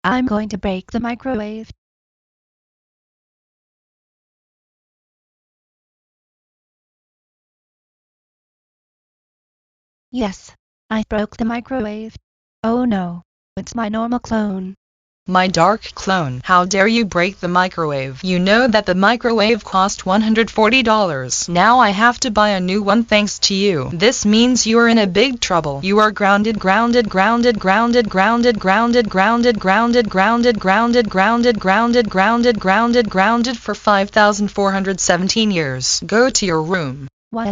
I'm going to break the microwave. Yes, I broke the microwave. Oh no, it's my normal clone. My dark clone, how dare you break the microwave? You know that the microwave cost $140. Now I have to buy a new one thanks to you. This means you are in a big trouble. You are grounded, grounded, grounded, grounded, grounded, grounded, grounded, grounded, grounded, grounded, grounded, grounded, grounded, grounded, grounded for 5,417 years. Go to your room. What?